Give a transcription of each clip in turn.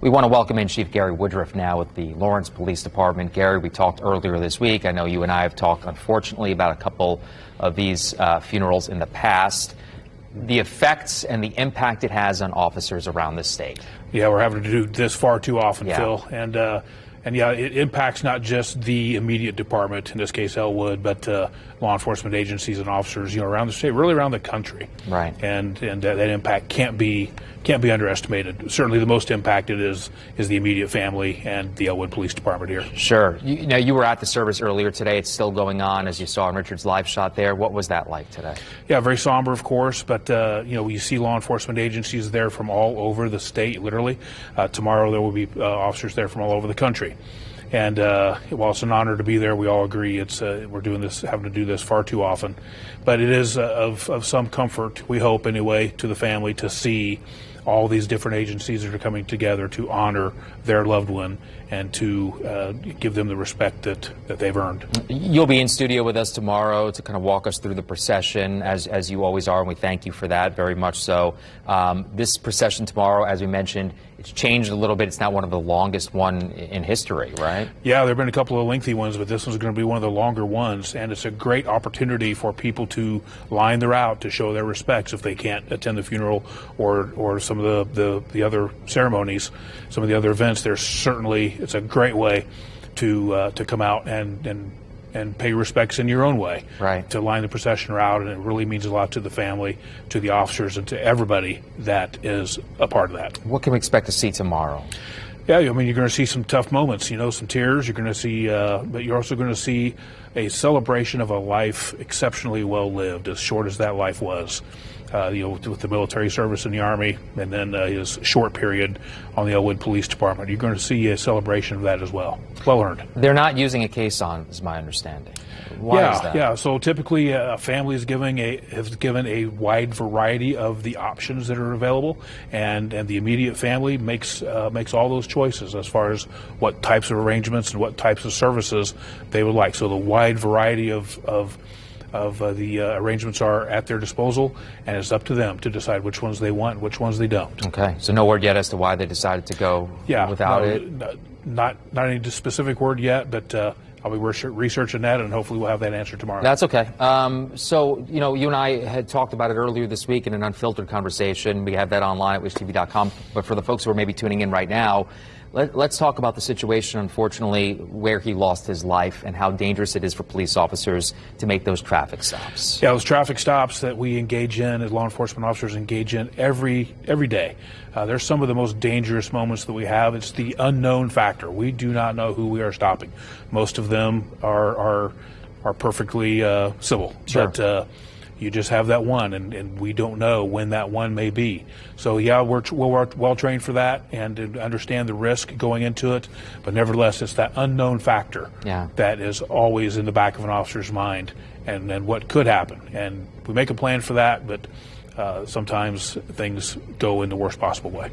We want to welcome in Chief Gary Woodruff now with the Lawrence Police Department. Gary, we talked earlier this week. I know you and I have talked, unfortunately, about a couple of these funerals in the past. The effects and the impact it has on officers around the state. Yeah, we're having to do this far too often, Yeah. Phil. And yeah, it impacts not just the immediate department, in this case Elwood, but law enforcement agencies and officers, around the state, really around the country. Right. And that impact can't be underestimated. Certainly, the most impacted is the immediate family and the Elwood Police Department here. Sure. You were at the service earlier today. It's still going on, as you saw in Richard's live shot there. What was that like today? Yeah, very somber, of course, but you see law enforcement agencies there from all over the state. Literally, tomorrow there will be officers there from all over the country. And while it's an honor to be there, we all agree we're having to do this far too often. But it is of some comfort, we hope anyway, to the family to see all these different agencies that are coming together to honor their loved one and to give them the respect that they've earned. You'll be in studio with us tomorrow to kind of walk us through the procession, as you always are, and we thank you for that very much so. This procession tomorrow, as we mentioned, it's changed a little bit. It's not one of the longest one in history, right? Yeah, there have been a couple of lengthy ones, but this one's going to be one of the longer ones, and it's a great opportunity for people to line their route to show their respects if they can't attend the funeral or some of the other ceremonies, some of the other events. It's a great way to come out and pay respects in your own way. Right. To line the procession route, and it really means a lot to the family, to the officers, and to everybody that is a part of that. What can we expect to see tomorrow? Yeah, I mean, you're going to see some tough moments, some tears. You're going to see, but you're also going to see a celebration of a life exceptionally well lived, as short as that life was. With the military service in the Army, and then his short period on the Elwood Police Department. You're going to see a celebration of that as well. Well earned. They're not using a caisson, is my understanding. Why is that? Yeah. So typically, a family has given a wide variety of the options that are available, and the immediate family makes all those choices as far as what types of arrangements and what types of services they would like. So the wide variety of the arrangements are at their disposal, and it's up to them to decide which ones they want and which ones they don't. Okay, so no word yet as to why they decided to go without it? Not any specific word yet, but I'll be researching that, and hopefully we'll have that answer tomorrow. That's okay. So, you and I had talked about it earlier this week in an unfiltered conversation. We have that online at wishtv.com. But for the folks who are maybe tuning in right now, let's talk about the situation, unfortunately, where he lost his life and how dangerous it is for police officers to make those traffic stops. Yeah, those traffic stops that we engage in, as law enforcement officers engage in every day. They're some of the most dangerous moments that we have. It's the unknown factor. We do not know who we are stopping. Most of them are perfectly civil. Sure. But you just have that one, and we don't know when that one may be. So yeah, we're well trained for that and to understand the risk going into it. But nevertheless, it's that unknown factor that is always in the back of an officer's mind, and what could happen. And we make a plan for that, but sometimes things go in the worst possible way.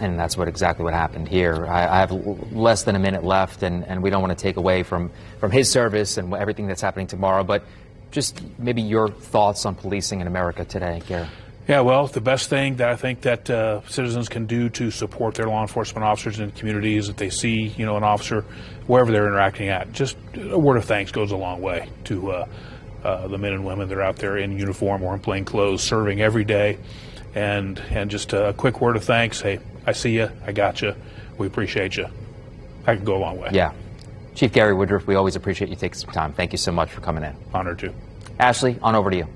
And that's exactly what happened here. I have less than a minute left, and we don't want to take away from his service and everything that's happening tomorrow. But just maybe your thoughts on policing in America today, Gary. Yeah, well, the best thing that I think that citizens can do to support their law enforcement officers in the community is that they see, an officer wherever they're interacting at. Just a word of thanks goes a long way to the men and women that are out there in uniform or in plain clothes serving every day. And just a quick word of thanks. Hey, I see you. I got you. We appreciate you. That can go a long way. Yeah. Chief Gary Woodruff, we always appreciate you taking some time. Thank you so much for coming in. Honored to. Ashley, on over to you.